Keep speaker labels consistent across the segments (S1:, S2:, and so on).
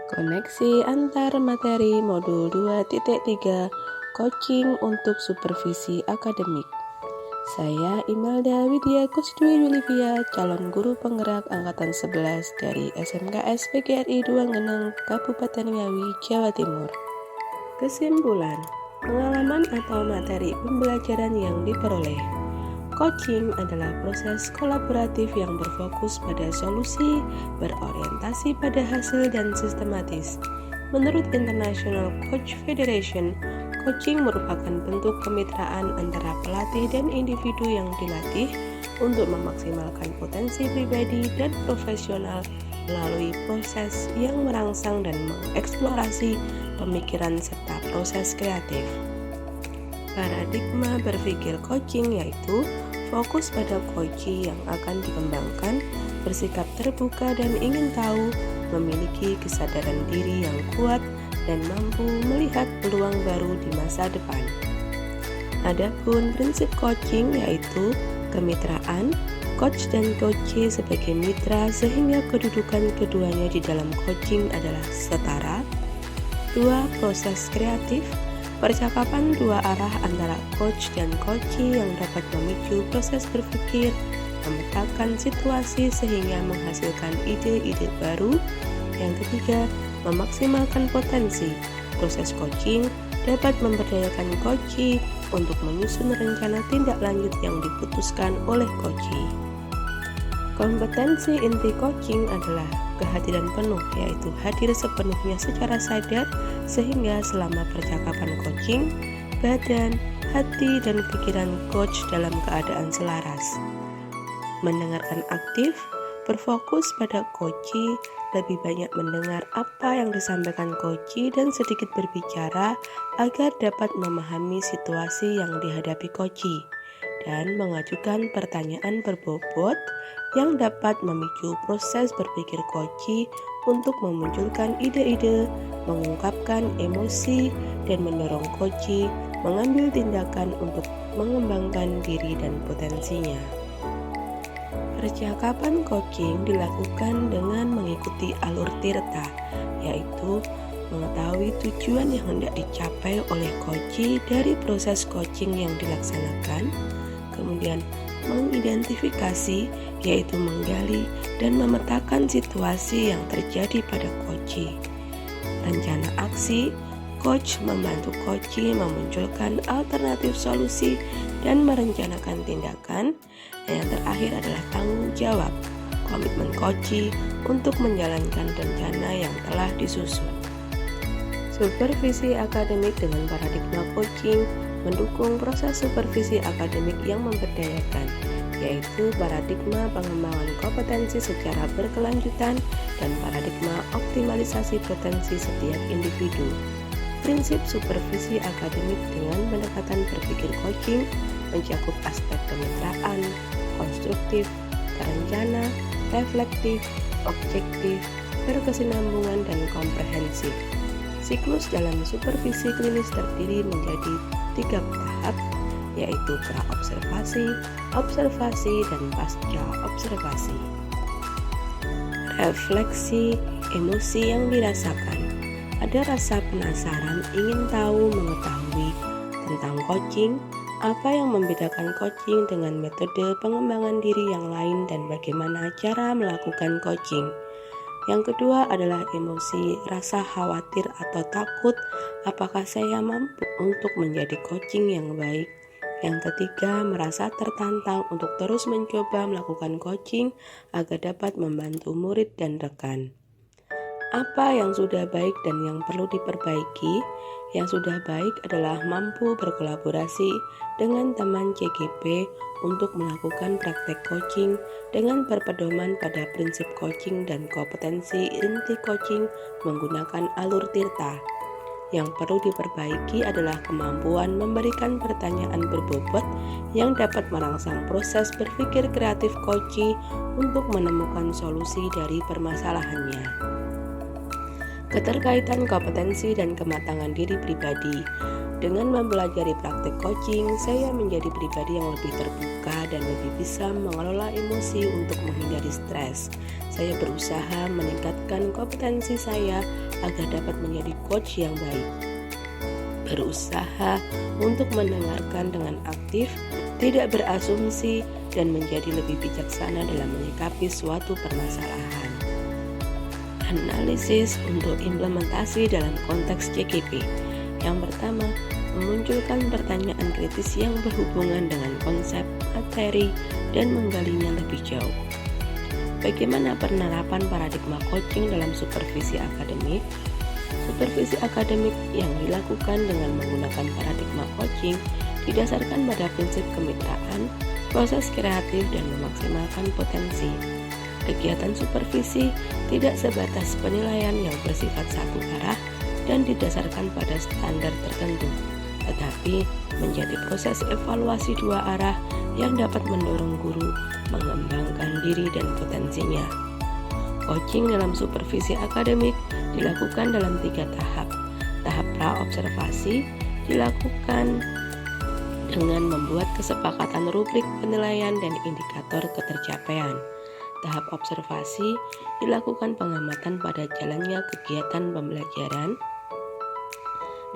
S1: Koneksi antar materi modul 2.3 Coaching untuk supervisi akademik. Saya Imelda Widya Kusdwi Wilivia, calon guru penggerak angkatan 11 dari SMKS PGRI Duangeneng, Kabupaten Ngawi, Jawa Timur. Kesimpulan, pengalaman atau materi pembelajaran yang diperoleh. Coaching adalah proses kolaboratif yang berfokus pada solusi, berorientasi pada hasil dan sistematis. Menurut International Coach Federation, coaching merupakan bentuk kemitraan antara pelatih dan individu yang dilatih untuk memaksimalkan potensi pribadi dan profesional melalui proses yang merangsang dan mengeksplorasi pemikiran serta proses kreatif. Paradigma berpikir coaching yaitu fokus pada coachee yang akan dikembangkan, bersikap terbuka dan ingin tahu, memiliki kesadaran diri yang kuat, dan mampu melihat peluang baru di masa depan. Adapun prinsip coaching yaitu kemitraan, coach dan coachee sebagai mitra sehingga kedudukan keduanya di dalam coaching adalah setara. 2. Proses kreatif, percakapan dua arah antara coach dan coachee yang dapat memicu proses berpikir, memetakan situasi sehingga menghasilkan ide-ide baru. Yang ketiga, memaksimalkan potensi. Proses coaching dapat memberdayakan coachee untuk menyusun rencana tindak lanjut yang diputuskan oleh coachee. Kompetensi inti coaching adalah kehadiran penuh, yaitu hadir sepenuhnya secara sadar sehingga selama percakapan coaching, badan, hati, dan pikiran coach dalam keadaan selaras. Mendengarkan aktif, berfokus pada coachee, lebih banyak mendengar apa yang disampaikan coachee dan sedikit berbicara agar dapat memahami situasi yang dihadapi coachee dan mengajukan pertanyaan berbobot yang dapat memicu proses berpikir coachee untuk memunculkan ide-ide, mengungkapkan emosi, dan mendorong coachee mengambil tindakan untuk mengembangkan diri dan potensinya. Percakapan coaching dilakukan dengan mengikuti alur tirta, yaitu mengetahui tujuan yang hendak dicapai oleh coachee dari proses coaching yang dilaksanakan, kemudian mengidentifikasi, yaitu menggali dan memetakan situasi yang terjadi pada coachee. Rencana aksi, coach membantu coachee memunculkan alternatif solusi dan merencanakan tindakan. Dan yang terakhir adalah tanggung jawab, komitmen coachee untuk menjalankan rencana yang telah disusun. Supervisi akademik dengan paradigma coaching mendukung proses supervisi akademik yang memberdayakan, yaitu paradigma pengembangan kompetensi secara berkelanjutan dan paradigma optimalisasi potensi setiap individu. Prinsip supervisi akademik dengan pendekatan berpikir coaching mencakup aspek kemitraan, konstruktif, terencana, reflektif, objektif, berkesinambungan, dan komprehensif. Siklus dalam supervisi klinis terdiri menjadi 3 tahap, yaitu pra-observasi, observasi, dan pasca-observasi. Refleksi, emosi yang dirasakan. Ada rasa penasaran, ingin tahu, mengetahui tentang coaching, apa yang membedakan coaching dengan metode pengembangan diri yang lain, dan bagaimana cara melakukan coaching. Yang kedua adalah emosi, rasa khawatir atau takut, apakah saya mampu untuk menjadi coaching yang baik. Yang ketiga, merasa tertantang untuk terus mencoba melakukan coaching agar dapat membantu murid dan rekan. Apa yang sudah baik dan yang perlu diperbaiki? Yang sudah baik adalah mampu berkolaborasi dengan teman CGP untuk melakukan praktek coaching dengan berpedoman pada prinsip coaching dan kompetensi inti coaching menggunakan alur tirta. Yang perlu diperbaiki adalah kemampuan memberikan pertanyaan berbobot yang dapat merangsang proses berpikir kreatif coachee untuk menemukan solusi dari permasalahannya. Keterkaitan kompetensi dan kematangan diri pribadi. Dengan mempelajari praktik coaching, saya menjadi pribadi yang lebih terbuka dan lebih bisa mengelola emosi untuk menghindari stres. Saya berusaha meningkatkan kompetensi saya agar dapat menjadi coach yang baik. Berusaha untuk mendengarkan dengan aktif, tidak berasumsi, dan menjadi lebih bijaksana dalam menyikapi suatu permasalahan. Analisis untuk implementasi dalam konteks CGP. Yang pertama, memunculkan pertanyaan kritis yang berhubungan dengan konsep, materi, dan menggalinya lebih jauh. Bagaimana penerapan paradigma coaching dalam supervisi akademik? Supervisi akademik yang dilakukan dengan menggunakan paradigma coaching didasarkan pada prinsip kemitraan, proses kreatif, dan memaksimalkan potensi. Kegiatan supervisi tidak sebatas penilaian yang bersifat satu arah dan didasarkan pada standar tertentu, tetapi menjadi proses evaluasi dua arah yang dapat mendorong guru mengembangkan diri dan potensinya. Coaching dalam supervisi akademik dilakukan dalam 3 tahap. Tahap pra-observasi dilakukan dengan membuat kesepakatan rubrik penilaian dan indikator ketercapaian. Tahap observasi dilakukan pengamatan pada jalannya kegiatan pembelajaran.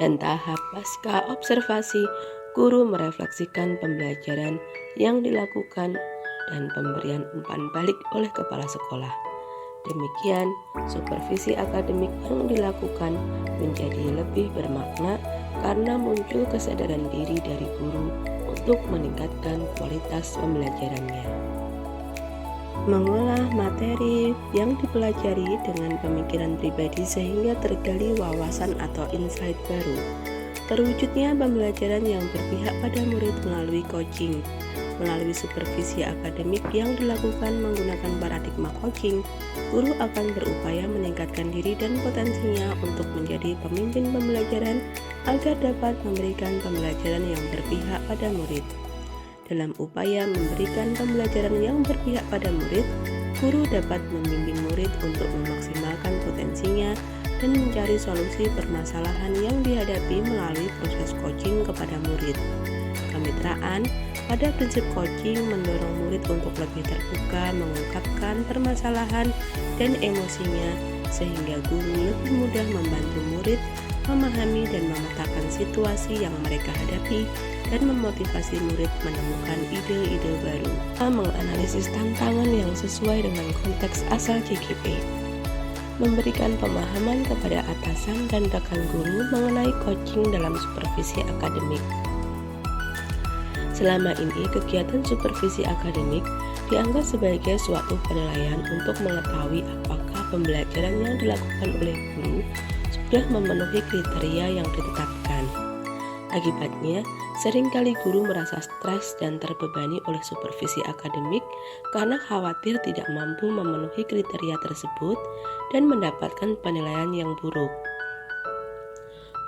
S1: Dan tahap pasca observasi, guru merefleksikan pembelajaran yang dilakukan dan pemberian umpan balik oleh kepala sekolah. Demikian, supervisi akademik yang dilakukan menjadi lebih bermakna karena muncul kesadaran diri dari guru untuk meningkatkan kualitas pembelajarannya. Mengolah materi yang dipelajari dengan pemikiran pribadi sehingga tergali wawasan atau insight baru. Terwujudnya pembelajaran yang berpihak pada murid melalui coaching. Melalui supervisi akademik yang dilakukan menggunakan paradigma coaching, guru akan berupaya meningkatkan diri dan potensinya untuk menjadi pemimpin pembelajaran agar dapat memberikan pembelajaran yang berpihak pada murid. Dalam upaya memberikan pembelajaran yang berpihak pada murid, guru dapat membimbing murid untuk memaksimalkan potensinya dan mencari solusi permasalahan yang dihadapi melalui proses coaching kepada murid. Kemitraan pada prinsip coaching mendorong murid untuk lebih terbuka mengungkapkan permasalahan dan emosinya sehingga guru lebih mudah membantu murid memahami dan memetakan situasi yang mereka hadapi dan memotivasi murid menemukan ide-ide baru. Menganalisis tantangan yang sesuai dengan konteks asal CGP. Memberikan pemahaman kepada atasan dan rekan guru mengenai coaching dalam supervisi akademik. Selama ini, kegiatan supervisi akademik dianggap sebagai suatu penilaian untuk mengetahui apakah pembelajaran yang dilakukan oleh guru sudah memenuhi kriteria yang ditetapkan. Akibatnya, seringkali guru merasa stres dan terbebani oleh supervisi akademik karena khawatir tidak mampu memenuhi kriteria tersebut dan mendapatkan penilaian yang buruk.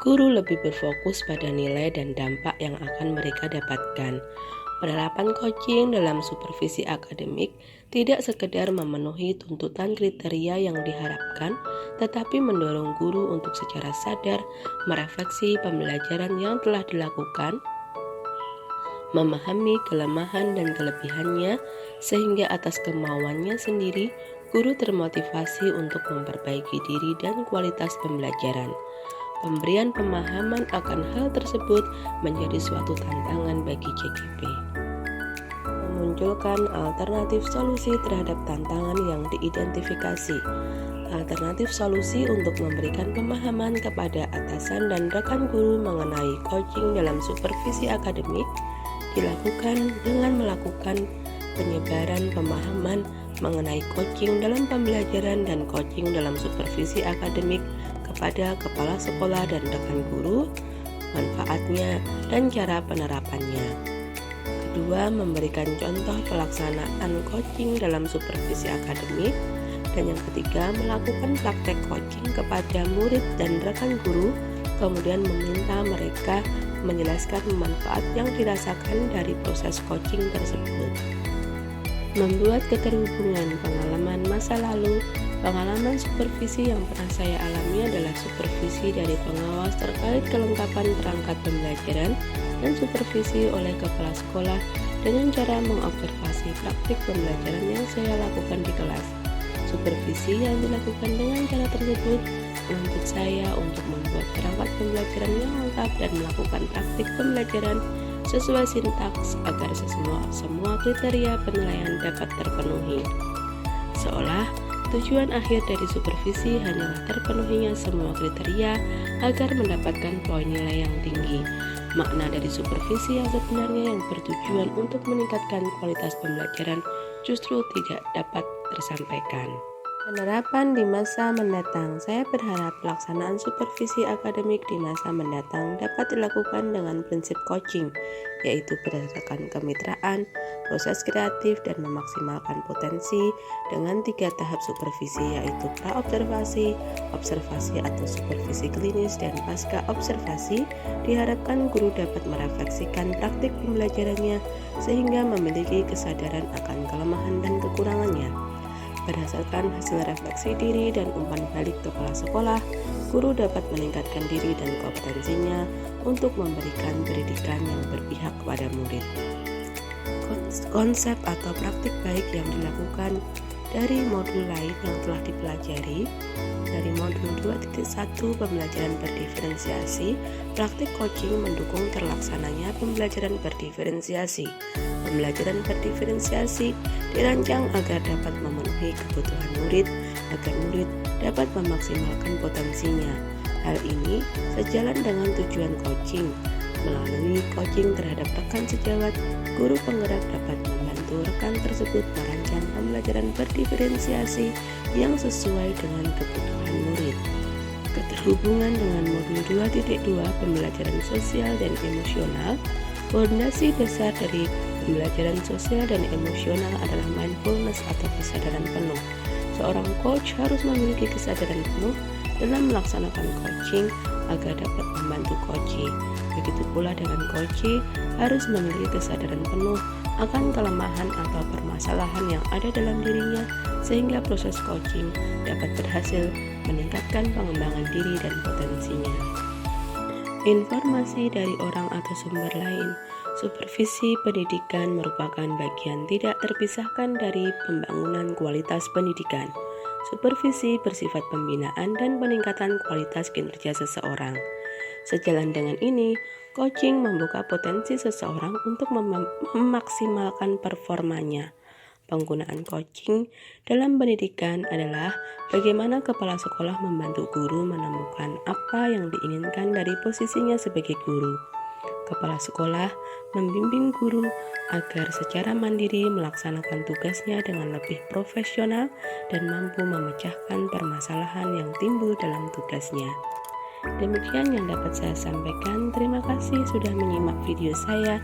S1: Guru lebih berfokus pada nilai dan dampak yang akan mereka dapatkan. Penerapan coaching dalam supervisi akademik tidak sekedar memenuhi tuntutan kriteria yang diharapkan, tetapi mendorong guru untuk secara sadar merefleksi pembelajaran yang telah dilakukan, memahami kelemahan dan kelebihannya, sehingga atas kemauannya sendiri, guru termotivasi untuk memperbaiki diri dan kualitas pembelajaran. Pemberian pemahaman akan hal tersebut menjadi suatu tantangan bagi CGP. Memunculkan alternatif solusi terhadap tantangan yang diidentifikasi. Alternatif solusi untuk memberikan pemahaman kepada atasan dan rekan guru mengenai coaching dalam supervisi akademik dilakukan dengan melakukan penyebaran pemahaman mengenai coaching dalam pembelajaran dan coaching dalam supervisi akademik kepada kepala sekolah dan rekan guru, manfaatnya, dan cara penerapannya. Kedua, memberikan contoh pelaksanaan coaching dalam supervisi akademik. Dan yang ketiga, melakukan praktek coaching kepada murid dan rekan guru, kemudian meminta mereka menjelaskan manfaat yang dirasakan dari proses coaching tersebut. Membuat keterhubungan pengalaman masa lalu Pengalaman supervisi yang pernah saya alami adalah supervisi dari pengawas terkait kelengkapan perangkat pembelajaran dan supervisi oleh kepala sekolah dengan cara mengobservasi praktik pembelajaran yang saya lakukan di kelas. Supervisi yang dilakukan dengan cara tersebut menuntut saya untuk membuat perangkat pembelajaran yang lengkap dan melakukan praktik pembelajaran sesuai sintaks agar semua kriteria penilaian dapat terpenuhi. Seolah tujuan akhir dari supervisi hanyalah terpenuhinya semua kriteria agar mendapatkan poin nilai yang tinggi. Makna dari supervisi yang sebenarnya yang bertujuan untuk meningkatkan kualitas pembelajaran justru tidak dapat tersampaikan. Penerapan di masa mendatang. Saya berharap pelaksanaan supervisi akademik di masa mendatang dapat dilakukan dengan prinsip coaching, yaitu berdasarkan kemitraan, proses kreatif, dan memaksimalkan potensi dengan 3 tahap supervisi, yaitu pra-observasi, observasi atau supervisi klinis, dan pasca observasi. Diharapkan guru dapat merefleksikan praktik pembelajarannya sehingga memiliki kesadaran akan kelemahan dan kekurangannya. Berdasarkan hasil refleksi diri dan umpan balik kepala sekolah, guru dapat meningkatkan diri dan kompetensinya untuk memberikan pendidikan yang berpihak kepada murid. Konsep atau praktik baik yang dilakukan dari modul lain yang telah dipelajari. Dari modul 2.1 pembelajaran berdiferensiasi, praktik coaching mendukung terlaksananya pembelajaran berdiferensiasi. Pembelajaran berdiferensiasi dirancang agar dapat memenuhi kebutuhan murid, agar murid dapat memaksimalkan potensinya. Hal ini sejalan dengan tujuan coaching. Melalui coaching terhadap rekan sejawat, guru penggerak dapat membantu rekan tersebut merancang pembelajaran berdiferensiasi yang sesuai dengan kebutuhan murid. Keterhubungan dengan modul 2.2 pembelajaran sosial dan emosional, fondasi dasar dari pembelajaran sosial dan emosional adalah mindfulness atau kesadaran penuh. Seorang coach harus memiliki kesadaran penuh dalam melaksanakan coaching agar dapat membantu coachee. Begitu pula dengan coachee harus memiliki kesadaran penuh akan kelemahan atau permasalahan yang ada dalam dirinya sehingga proses coaching dapat berhasil meningkatkan pengembangan diri dan potensinya. Informasi dari orang atau sumber lain. Supervisi pendidikan merupakan bagian tidak terpisahkan dari pembangunan kualitas pendidikan. Supervisi bersifat pembinaan dan peningkatan kualitas kinerja seseorang. Sejalan dengan ini, coaching membuka potensi seseorang untuk memaksimalkan performanya. Penggunaan coaching dalam pendidikan adalah bagaimana kepala sekolah membantu guru menemukan apa yang diinginkan dari posisinya sebagai guru. Kepala sekolah membimbing guru agar secara mandiri melaksanakan tugasnya dengan lebih profesional dan mampu memecahkan permasalahan yang timbul dalam tugasnya. Demikian yang dapat saya sampaikan. Terima kasih sudah menyimak video saya.